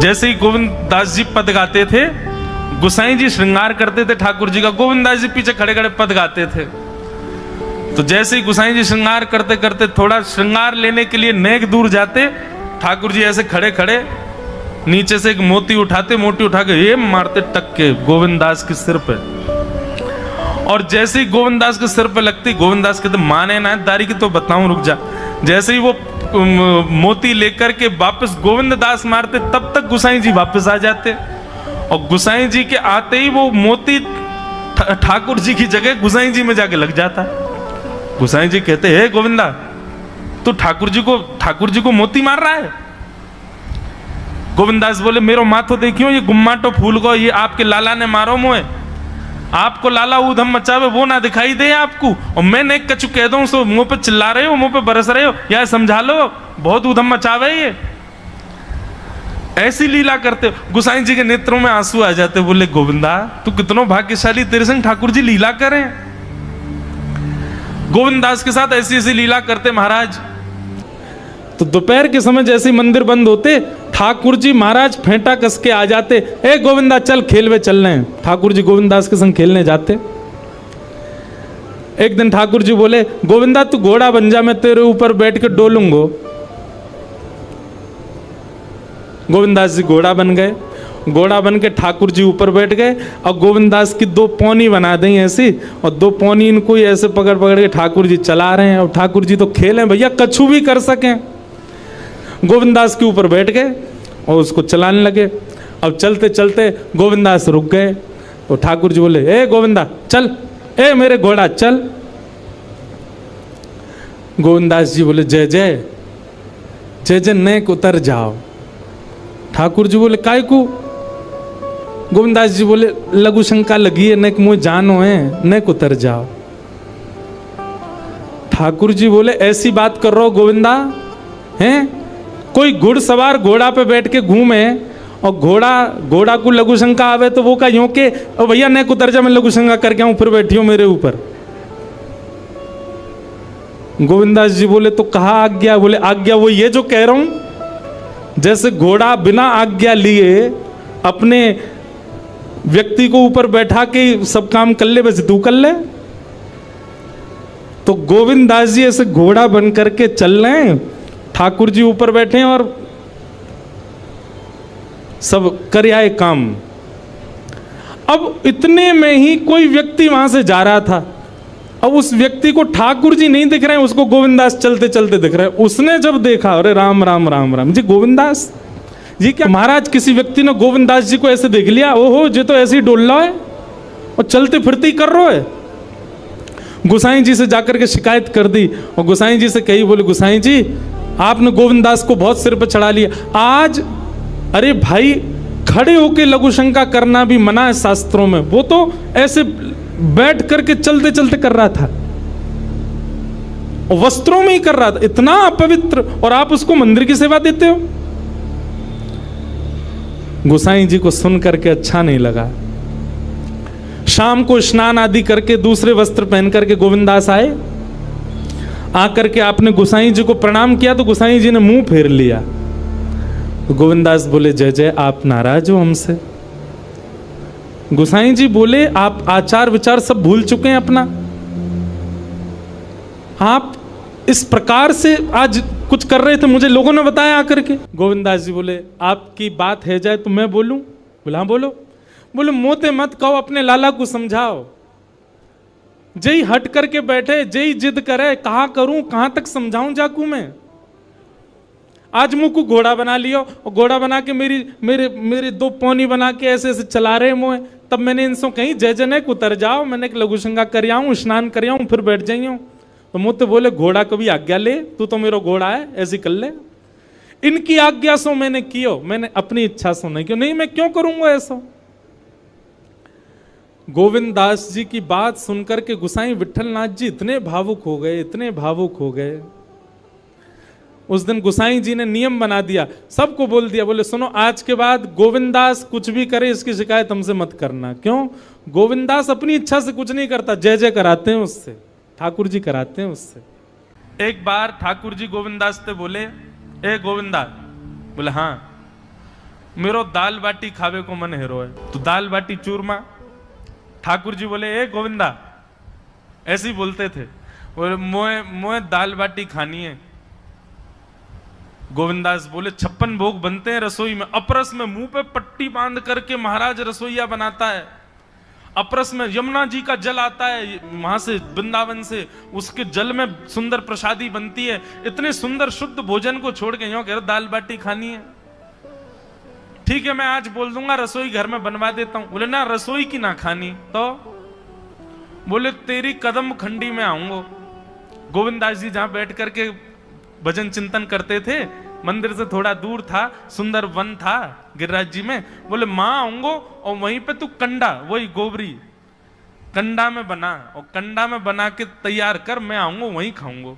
जैसे ही गोविंद दास जी पद गाते थे, गोसाई जी श्रृंगार करते थे ठाकुर जी का, गोविंद दास जी पीछे खड़े खड़े पद गाते थे। तो जैसे ही गोसाई जी श्रृंगार करते करते थोड़ा श्रृंगार लेने के लिए नेक दूर जाते, ठाकुर जी ऐसे खड़े खड़े नीचे से एक मोती उठाते, मोती उठा के ये मारते टक के गोविंद दास के सिर पे। और जैसे ही गोविंद दास के सिर पे लगती, गोविंद दास कहते माने ना दारी की तो बताऊं, रुक जा। जैसे ही वो मोती लेकर के वापस गोविंद दास मारते, तब तक गोसाई जी वापस आ जाते। और गोसाई जी के आते ही वो मोती ठाकुर जी की जगह गोसाई जी में जाके लग जाता। गोसाई जी कहते हे गोविंदा, तू ठाकुर जी को मोती मार रहा है? गोविंद दास बोले मेरो माथो देखियो, ये गुम्माटो फूल को ये आपके लाला ने मारो मोए। आपको लाला ऊधम मचावे वो ना दिखाई दे आपको, और मैं नेक कछु कह दूं सो मुंह पे चिल्ला रहे हो, मुंह पे बरस रहे हो, या समझा लो बहुत ऊधम मचावे ये। ऐसी लीला करते हो। गोसाई जी के नेत्रों में आंसू आ जाते, बोले गोविंदा तू कितनो भाग्यशाली, तेरे संग ठाकुर जी लीला करें। गोविंद दास के साथ ऐसी ऐसी लीला करते महाराज। तो दोपहर के समय जैसे मंदिर बंद होते, ठाकुर जी महाराज फेंटा कस के आ जाते, ए गोविंदा चल खेलवे चल रहे हैं। ठाकुर जी गोविंद दास के संग खेलने जाते। एक दिन ठाकुर जी बोले गोविंदा तू घोड़ा बन जा, मैं तेरे ऊपर बैठ के डोलूंगो। गोविंद दास जी घोड़ा बन गए। घोड़ा बन के ठाकुर जी ऊपर बैठ गए, और गोविंद दास की दो पौनी बना दी ऐसी, और दो पौनी इनको ही ऐसे पकड़ पकड़ के ठाकुर जी चला रहे हैं। और ठाकुर जी तो खेलें भैया, कछु भी कर सकें। गोविंद दास के ऊपर बैठ गए और उसको चलाने लगे। अब चलते चलते गोविंद दास रुक गए, तो ठाकुर जी बोले ए गोविंदा चल, ए मेरे घोड़ा चल। गोविंद दास जी बोले जय जय जय जय, नेक उतर जाओ। ठाकुर जी बोले काय को? गोविंद दास जी बोले लघु शंका लगी है, नेक मुँह जानो है, नेक उतर जाओ। ठाकुर जी बोले ऐसी बात कर रहे हो गोविंदा हैं? कोई घुड़सवार घोड़ा पे बैठ के घूमे और घोड़ा को लघु शंका आवे तो वो का यूं के भैया नेक उतर जा, मैं लघु शंका करके आऊं, फिर बैठी हो मेरे ऊपर। गोविंद दास जी बोले तो कहा आज्ञा? बोले आज्ञा वो ये जो कह रहा हूं, जैसे घोड़ा बिना आज्ञा लिए अपने व्यक्ति को ऊपर बैठा के सब काम कर ले, वैसे तू कर ले। तो गोविंद दास जी ऐसे घोड़ा बन करके चल रहे हैं, ठाकुर जी ऊपर बैठे हैं और सब कर आए काम। अब इतने में ही कोई व्यक्ति वहां से जा रहा था। अब उस व्यक्ति को ठाकुर जी नहीं दिख रहे हैं, उसको गोविंद दास चलते चलते दिख रहे हैं। उसने जब देखा, अरे राम राम राम राम जी, गोविंद दास जी क्या महाराज? किसी व्यक्ति ने गोविंद दास जी को ऐसे देख लिया, ओहो जी तो ऐसे ही डोल रहा है और चलते फिरते ही कर रहा है। गोसाई जी से जाकर के शिकायत कर दी, और गोसाई जी से कही, बोले गोसाई जी आपने गोविंद दास को बहुत सिर पर चढ़ा लिया आज। अरे भाई खड़े होके लघु शंका करना भी मना है शास्त्रों में, वो तो ऐसे बैठ करके चलते चलते कर रहा था, वस्त्रों में ही कर रहा था, इतना अपवित्र, और आप उसको मंदिर की सेवा देते हो। गोसाई जी को सुन करके अच्छा नहीं लगा। शाम को स्नान आदि करके दूसरे वस्त्र पहन करके गोविंद दास आए। आकर के आपने गोसाई जी को प्रणाम किया तो गोसाई जी ने मुंह फेर लिया। तो गोविंद दास बोले जय जय, आप नाराज हो हमसे? गोसाई जी बोले आप आचार विचार सब भूल चुके हैं अपना, आप इस प्रकार से आज कुछ कर रहे थे, मुझे लोगों ने बताया आकर के। गोविंद दास जी बोले आपकी बात है जाए तो मैं बोलूं? बोला हाँ बोलो। बोले मोते मत कहो, अपने लाला को समझाओ। जय हट करके बैठे, जय जिद करे, कहाँ करूं कहां तक समझाऊं जाकू मैं? आज मुंह को घोड़ा बना लियो, और घोड़ा बना के मेरे दो पौनी बना के ऐसे ऐसे चला रहे मुँह। तब मैंने इनसे कहीं जय जय नेक उतर जाओ, मैंने एक लघु शंका कर आऊं, स्नान कर आऊं, फिर बैठ जाइयो। तो मुझे बोले घोड़ा कभी आज्ञा ले, तू तो मेरा घोड़ा है, ऐसी कर ले। इनकी आज्ञा सो मैंने कियो, मैंने अपनी इच्छा सो नहीं क्यों? नहीं मैं क्यों करूंगा ऐसा? गोविंद दास जी की बात सुनकर के गोसाई विठलनाथ जी इतने भावुक हो गए, इतने भावुक हो गए। उस दिन गोसाई जी ने नियम बना दिया, सबको बोल दिया, बोले सुनो आज के बाद गोविंद दास कुछ भी करे इसकी शिकायत हमसे मत करना। क्यों? गोविंद दास अपनी इच्छा से कुछ नहीं करता, जय जय कराते हैं उससे, ठाकुर जी कराते हैं उससे। एक बार ठाकुर जी गोविंद दास से बोले ए गोविंदा, बोले हाँ। मेरो दाल बाटी खावे को मन हेरो है। तो दाल बाटी चूरमा। ठाकुर जी बोले ए गोविंदा, ऐसे ही बोलते थे, बोले मोए दाल बाटी खानी है। गोविंदास बोले 56 भोग बनते हैं रसोई में। अपरस में मुंह पे पट्टी बांध करके महाराज रसोईया बनाता है। अपरस में यमुना जी का जल आता है वहां से, वृंदावन से, उसके जल में सुंदर प्रसादी बनती है। इतने सुंदर शुद्ध भोजन को छोड़ के यूं कह रहे दाल बाटी खानी है। ठीक है, मैं आज बोल दूंगा रसोई घर में बनवा देता हूं। बोले ना, रसोई की ना खानी तो। बोले तेरी कदम खंडी में आऊंगा। गोविंदास जी जहां बैठ करके भजन चिंतन करते थे, मंदिर से थोड़ा दूर था, सुंदर वन था गिरिराज जी में। बोले मां आऊंगो और वहीं पे तू कंडा, वही गोबरी कंडा में बना, और कंडा में बना के तैयार कर, मैं आऊंगा वहीं खाऊंगा।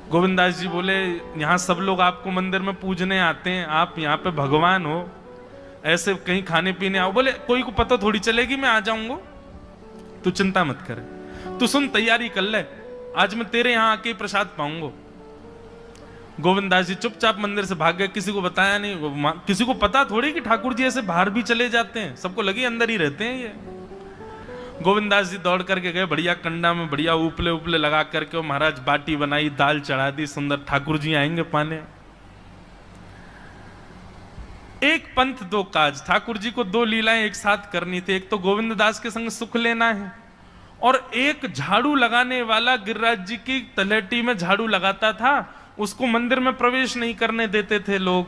गोविंदास जी बोले यहां सब लोग आपको मंदिर में पूजने आते हैं, आप यहाँ पे भगवान हो, ऐसे कहीं खाने पीने आओ। बोले कोई को पता थोड़ी चलेगी, मैं आ जाऊंगा, तू चिंता मत करे, तू सुन तैयारी कर ले, आज मैं तेरे यहां आके प्रसाद पाऊंगा। गोविंदास जी चुपचाप मंदिर से भाग गए, किसी को बताया नहीं। किसी को पता थोड़ी कि ठाकुर जी ऐसे बाहर भी चले जाते हैं, सबको लगी अंदर ही रहते हैं ये। गोविंदास जी दौड़ करके गए, बढ़िया कंडा में बढ़िया उपले उपले लगा करके, महाराज बाटी बनाई, दाल चढ़ा दी, सुंदर। ठाकुर जी आएंगे पाने। एक पंथ दो काज, ठाकुर जी को 2 लीलाएं एक साथ करनी थी। एक तो गोविंद दास के संग सुख लेना है, और एक झाड़ू लगाने वाला गिरिराज जी की तलहटी में झाड़ू लगाता था, उसको मंदिर में प्रवेश नहीं करने देते थे लोग।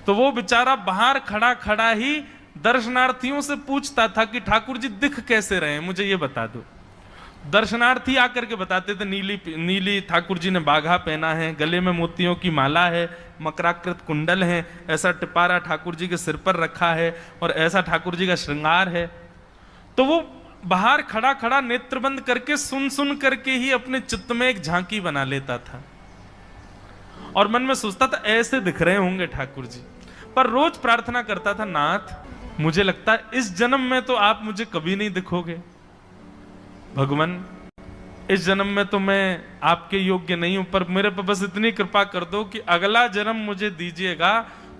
तो वो बेचारा बाहर खड़ा खड़ा ही दर्शनार्थियों से पूछता था कि ठाकुर जी दिख कैसे रहे, मुझे ये बता दो। दर्शनार्थी आकर के बताते थे नीली ठाकुर जी ने बाघा पहना है, गले में मोतियों की माला है, मकराकृत कुंडल है, ऐसा टिपारा ठाकुर जी के सिर पर रखा है, और ऐसा ठाकुर जी का श्रृंगार है। तो वो बाहर खड़ा खड़ा नेत्रबंद करके सुन सुन करके ही अपने चित्त में एक झांकी बना लेता था, और मन में सोचता था ऐसे दिख रहे होंगे ठाकुर जी। पर रोज प्रार्थना करता था, नाथ मुझे लगता है इस जन्म में तो आप मुझे कभी नहीं दिखोगे, भगवान इस जन्म में तो मैं आपके योग्य नहीं हूं, पर मेरे पर बस इतनी कृपा कर दो कि अगला जन्म मुझे दीजिएगा,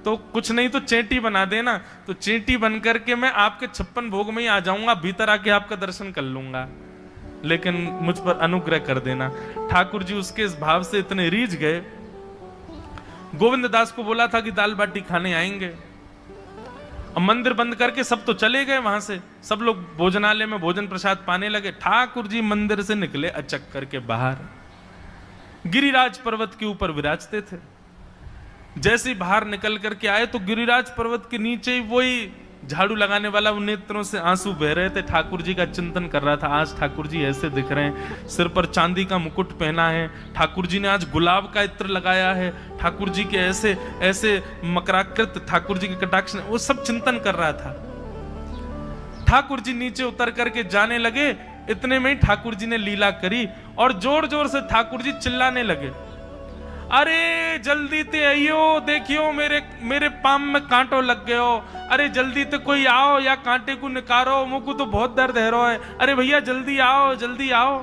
तो कुछ नहीं तो चेंटी बना देना, तो चेंटी बन करके मैं आपके 56 भोग में ही आ जाऊंगा, भीतर आके आपका दर्शन कर लूंगा, लेकिन मुझ पर अनुग्रह कर देना। ठाकुर जी उसके इस भाव से इतने रीझ गए। गोविंद दास को बोला था कि दाल बाटी खाने आएंगे, अब मंदिर बंद करके सब तो चले गए वहां से, सब लोग भोजनालय में भोजन प्रसाद पाने लगे। ठाकुर जी मंदिर से निकले अचक करके बाहर, गिरिराज पर्वत के ऊपर विराजते थे। जैसे ही बाहर निकल करके आए तो गिरिराज पर्वत के नीचे ही वही झाड़ू लगाने वाला नेत्रों से आंसू बह रहे थे, ठाकुर जी का चिंतन कर रहा था। आज ठाकुर जी ऐसे दिख रहे हैं, सिर पर चांदी का मुकुट पहना है, ठाकुर जी ने आज गुलाब का इत्र लगाया है, ठाकुर जी के ऐसे ऐसे मकराकृत ठाकुर जी के कटाक्ष, वो सब चिंतन कर रहा था। ठाकुर जी नीचे उतर करके जाने लगे, इतने में ही ठाकुर जी ने लीला करी और जोर जोर से ठाकुर जी चिल्लाने लगे, अरे जल्दी ते आइयो, देखियो मेरे पाम में कांटो लग गयो, अरे जल्दी ते कोई आओ या कांटे को निकारो, मुझको तो बहुत दर्द है रो है, अरे भैया जल्दी आओ जल्दी आओ।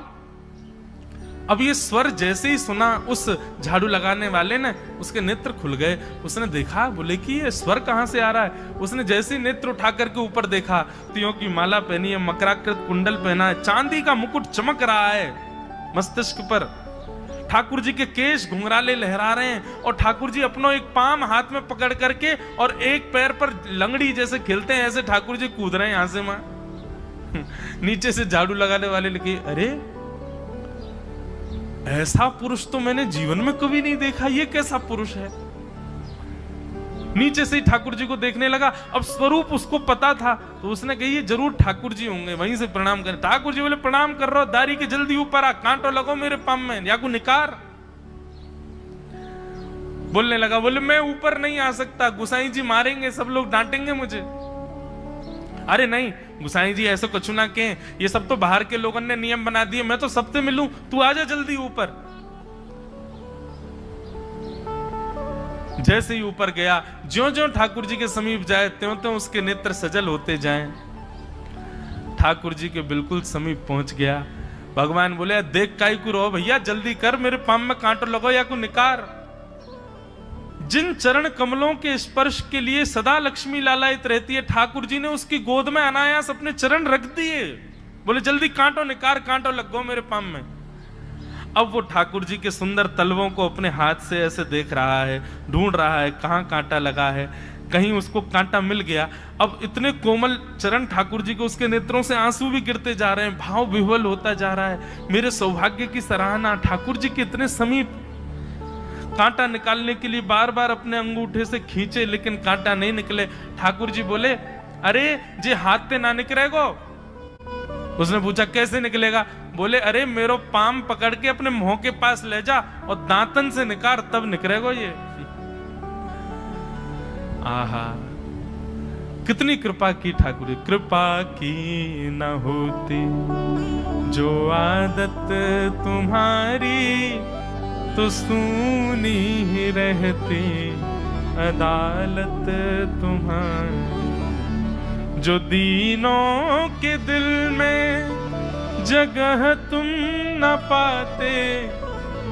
अब ये स्वर जैसे ही सुना उस झाड़ू लगाने वाले ने, उसके नेत्र खुल गए। उसने देखा, बोले कि ये स्वर कहां से आ रहा है। उसने जैसे ही नेत्र उठा करके ऊपर देखा, तियों की माला पहनी है, मकराकृत कुंडल पहना है, चांदी का मुकुट चमक रहा है मस्तिष्क पर, ठाकुर जी के केश घुंघराले लहरा रहे हैं, और ठाकुर जी अपना एक पाम हाथ में पकड़ करके और एक पैर पर लंगड़ी जैसे खेलते हैं, ऐसे ठाकुर जी कूद रहे हैं यहां से वहां। नीचे से झाड़ू लगाने वाले लिखे, अरे ऐसा पुरुष तो मैंने जीवन में कभी नहीं देखा, ये कैसा पुरुष है। नीचे से ही ठाकुर जी को देखने लगा। अब स्वरूप उसको पता था, तो उसने कही ये जरूर ठाकुर जी होंगे, वहीं से प्रणाम करें। ठाकुर जी बोले प्रणाम कर रहा हूं, दारी के जल्दी ऊपर आ, कांटो लगो मेरे पाम में, या को निकार। बोलने लगा, बोले मैं ऊपर नहीं आ सकता, गुसाई जी मारेंगे, सब लोग डांटेंगे मुझे। अरे नहीं गुसाई जी ऐसा कुछ ना कहें, ये सब तो बाहर के लोगों ने नियम बना दिए, मैं तो सबसे मिलूं, तू आजा जल्दी ऊपर। जैसे ही ऊपर गया, ज्यों-ज्यों ठाकुर जी के समीप जाए, त्यों-त्यों उसके नेत्र सजल होते जाएं। ठाकुर जी के बिल्कुल समीप पहुंच गया। भगवान बोले, देख काई को रो भैया, जल्दी कर, मेरे पाम में कांटो लगो या को निकार। जिन चरण कमलों के स्पर्श के लिए सदा लक्ष्मी लालायित रहती है, ठाकुर जी ने उसकी गोद में अनायास अपने चरण रख दिए। बोले जल्दी कांटो निकार, कांटो लग गो मेरे पाम में। अब वो ठाकुर जी के सुंदर तलवों को अपने हाथ से ऐसे देख रहा है, ढूंढ रहा है कहां कांटा लगा है, कहीं उसको कांटा मिल गया। अब इतने कोमल चरण ठाकुर जी के, उसके नेत्रों से आंसू भी गिरते जा रहे हैं, भाव विह्वल होता जा रहा है। मेरे सौभाग्य की सराहना, ठाकुर जी के इतने समीप। कांटा निकालने के लिए बार बार अपने अंगूठे से खींचे, लेकिन कांटा नहीं निकले। ठाकुर जी बोले अरे जे हाथ ते ना निकलेगो। उसने पूछा कैसे निकलेगा? बोले अरे मेरो पाम पकड़ के अपने मुंह के पास ले जा और दांतन से निकाल, तब निकलेगो ये। आहा, कितनी कृपा की ठाकुर। कृपा की न होती जो आदत तुम्हारी, तो सूनी ही रहती अदालत तुम्हारी। जो दीनों के दिल में जगह तुम न पाते,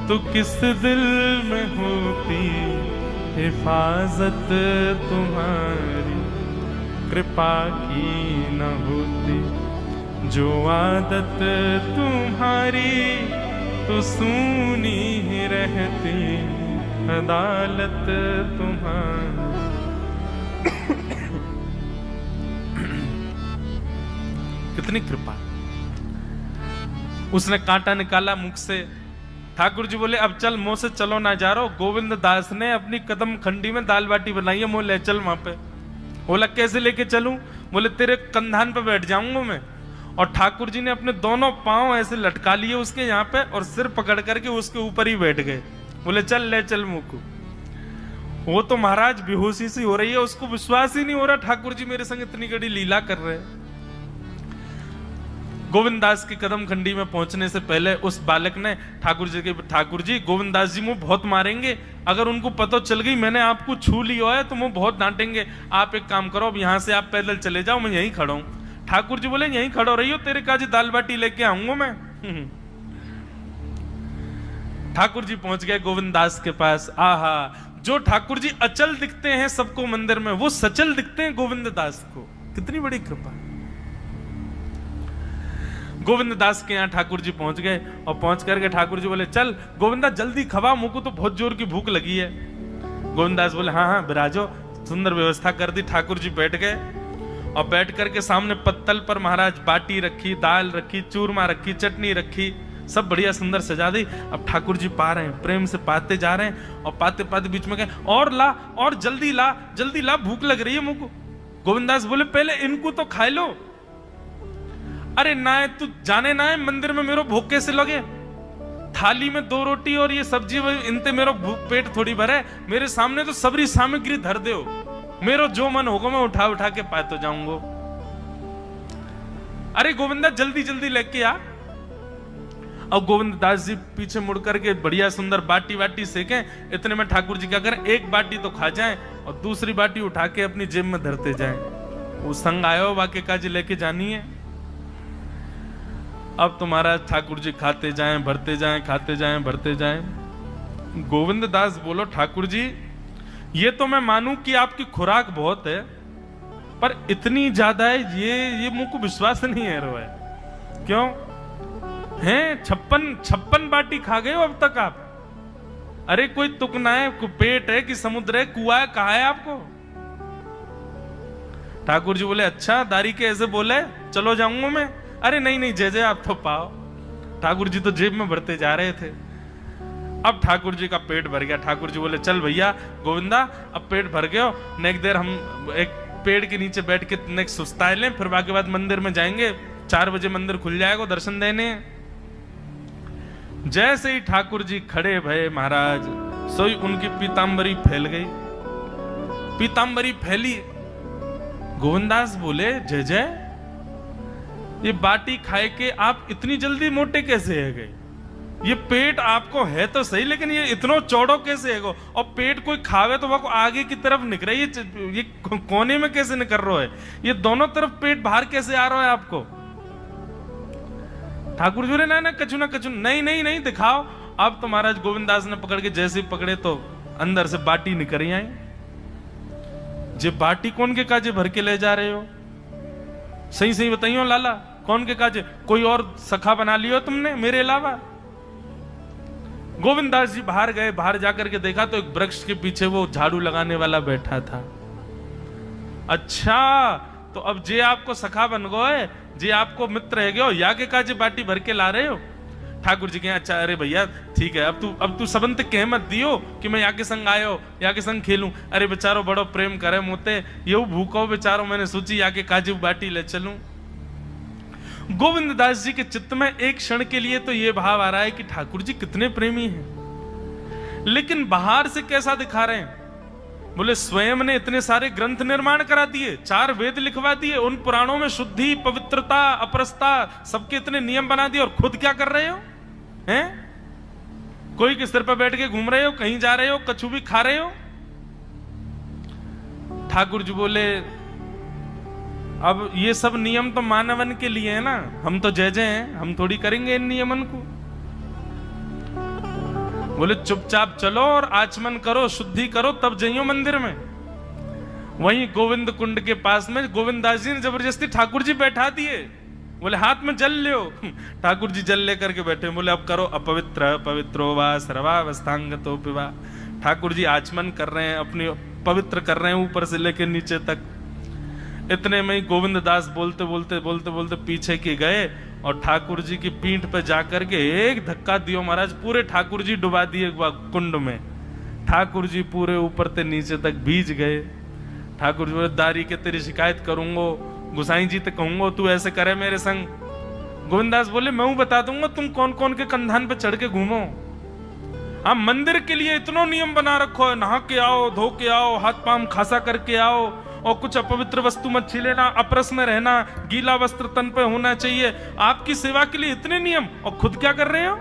तो किस दिल में होती हिफाजत तुम्हारी। कृपा की न होती जो आदत तुम्हारी, तो सूनी ही रहती अदालत तुम्हारी। कितनी कृपा। उसने कांटा निकाला मुख से। ठाकुर जी बोले अब चल, मुंह से चलो ना जा रहा। गोविंद दास ने अपनी कदम खंडी में दाल बाटी बनाई है, मुंह ले चल वहां पे। बोला कैसे लेके चलूं? बोले तेरे कंधान पे बैठ जाऊंगा मैं। और ठाकुर जी ने अपने दोनों पांव ऐसे लटका लिए उसके यहाँ पे, और सिर पकड़ करके उसके ऊपर ही बैठ गए। बोले चल ले चल मुंह को। वो तो महाराज बेहोशी सी हो रही है, उसको विश्वास ही नहीं हो रहा ठाकुर जी मेरे संग इतनी बड़ी लीला कर रहे हैं। गोविंद दास की कदम खंडी में पहुंचने से पहले उस बालक ने ठाकुर जी गोविंद दास जी मुझे बहुत मारेंगे, अगर उनको पता चल गई मैंने आपको छू लिया है तो मुझे बहुत डांटेंगे। आप एक काम करो, अब यहां से आप पैदल चले जाओ, मैं यहीं खड़ा हूं। ठाकुर जी बोले यहीं खड़ो रही हो, तेरे काजी दाल बाटी लेके आऊंगा मैं। ठाकुर जी पहुंच गए गोविंद दास के पास। आहा, जो ठाकुर जी अचल दिखते हैं सबको मंदिर में, वो सचल दिखते हैं गोविंद दास को। कितनी बड़ी कृपा। गोविंद दास के यहाँ ठाकुर जी पहुंच गए, और पहुंच करके ठाकुर जी बोले चल गोविंदा जल्दी खवा, मुझको तो बहुत जोर की भूख लगी है। गोविंद दास बोले हाँ हाँ बिराजो। सुंदर व्यवस्था कर दी। ठाकुर जी बैठ गए, और बैठ करके सामने पत्तल पर महाराज बाटी रखी, दाल रखी, चूरमा रखी, चटनी रखी, सब बढ़िया सुंदर सजा दी। अब ठाकुर जी पा रहे हैं, प्रेम से पाते जा रहे हैं, और पाते पाते बीच में गए और ला, और जल्दी ला, भूख लग रही है मुझको। गोविंद दास बोले पहले इनको तो खा लो। अरे ना है तू जाने ना है मंदिर में मेरो भूख कैसे लगे? थाली में 2 रोटी और ये सब्जी, इनते मेरो पेट थोड़ी भरे। मेरे सामने तो सबरी सामग्री धर दो, मेरो जो मन होगा मैं उठा उठा के पाते जाऊंगा। अरे गोविंदा जल्दी जल्दी लेके आ। अब गोविंद दास जी पीछे मुड़ करके बढ़िया सुंदर बाटी वाटी सेके। इतने में ठाकुर जी क्या करें, एक बाटी तो खा जाएं और दूसरी बाटी उठा के अपनी जेब में धरते जाएं। वो संग आयो वाक्य काजी लेके जानी है। अब तो महाराज ठाकुर जी खाते जाएं, भरते जाएं, खाते जाएं, भरते जाएं। गोविंद दास बोलो ठाकुर जी ये तो मैं मानूं कि आपकी खुराक बहुत है, पर इतनी ज्यादा है ये मुझको विश्वास नहीं है रो है। क्यों हैं 56 बाटी खा गए हो अब तक आप? अरे कोई तुकना है, पेट है कि समुद्र है, कुआ है, कहा है आपको? ठाकुर जी बोले अच्छा दारी के ऐसे बोले, चलो जाऊंगा मैं। अरे नहीं जय आप तो पाओ। ठाकुर जी तो जेब में भरते जा रहे थे। अब ठाकुर जी का पेट भर गया। ठाकुर जी बोले चल भैया गोविंदा अब पेट भर गया, नेक देर हम एक पेड़ के नीचे बैठ के नेक सुस्ताए लें, फिर बाकी बाद मंदिर में जाएंगे। 4 बजे मंदिर खुल जाएगा दर्शन देने। जैसे ही ठाकुर जी खड़े भये महाराज, सोई उनकी पीतांबरी फैल गई। पीतांबरी फैली। गोविंदास बोले जय जय, ये बाटी खाए के आप इतनी जल्दी मोटे कैसे है गए? ये पेट आपको है तो सही, लेकिन ये इतना चौड़ो कैसे है गो? और पेट कोई खावे तो वो आगे की तरफ निकल रही है, ये कोने में कैसे निकल रहा है? ये दोनों तरफ पेट बाहर कैसे आ रहा है आपको? ठाकुर जी ने ना कछु नहीं दिखाओ। अब तो महाराज गोविंद दास ने पकड़ के जैसे पकड़े तो अंदर से बाटी निकल आई। जे बाटी कौन के काजे भर के ले जा रहे हो? सही सही बताइयो लाला, कौन के काजे? कोई और सखा बना लियो तुमने मेरे अलावा? गोविंददास जी बाहर गए, बाहर जाकर के देखा तो एक वृक्ष के पीछे वो झाड़ू लगाने वाला बैठा था। अच्छा, तो अब जे आपको सखा बन गए, जे आपको मित्र है गयो, या के काजे बाटी भर के ला रहे हो? ठाकुर जी कहे अच्छा, अरे भैया ठीक है, अब तू सबंत कह मत दियो कि मैं या के संग आयो, या के संग खेलूं। अरे बेचारो बड़ो प्रेम करे मोते, यो भूखो बेचारो, मैंने सोची या के काजे बाटी ले चलूं। गोविंददास जी के चित्त में एक क्षण के लिए तो ये भाव आ रहा है कि ठाकुर जी कितने प्रेमी हैं, लेकिन बाहर से कैसा दिखा रहे हैं? बोले स्वयं ने इतने सारे ग्रंथ निर्माण करा दिए, 4 वेद लिखवा दिए, उन पुराणों में शुद्धि, पवित्रता, अपरसता, सबके इतने नियम बना दिए, और खुद क्या कर रहे हो? हैं? कोई के सिर पर बैठ के घूम रहे हो, कहीं जा रहे हो, कछु भी खा रहे हो? ठाकुर जी बोले अब ये सब नियम तो मानवन के लिए है ना, हम तो जय जय हैं, हम थोड़ी करेंगे इन नियमन को। बोले चुपचाप चलो और आचमन करो, शुद्धि करो, तब जाइयो मंदिर में। वहीं गोविंद कुंड के पास में गोविंददास जी ने जबरदस्ती ठाकुर जी बैठा दिए। बोले हाथ में जल लो। ठाकुर जी जल लेकर के बैठे, बोले अब करो अपवित्र पवित्रो वा सर्वावस्थांगतो पिवा। ठाकुर जी आचमन कर रहे हैं, अपनी पवित्र कर रहे हैं ऊपर से लेकर नीचे तक। इतने में ही गोविंददास बोलते बोलते बोलते बोलते पीछे के गए और ठाकुर जी की पीठ पे जाकर के एक धक्का दियो महाराज, पूरे ठाकुर जी डुबा दिए कुंड में। ठाकुर जी पूरे ऊपर से नीचे तक भीज गए। ठाकुर जी बोले दारी के तेरी शिकायत करूंगो, गुसाई जी तो कहूंगो तू ऐसे करे मेरे संग। गोविंददास बोले मैं बता दूंगा तुम कौन कौन के कंधान पे चढ़ के घूमो। हम मंदिर के लिए इतना नियम बना रखो है, नहा के आओ, धो के आओ, हाथ पांव खासा करके आओ, और कुछ अपवित्र वस्तु मत छीलेना, अपरस में रहना, गीला वस्त्र तन पे होना चाहिए। आपकी सेवा के लिए इतने नियम, और खुद क्या कर रहे हो?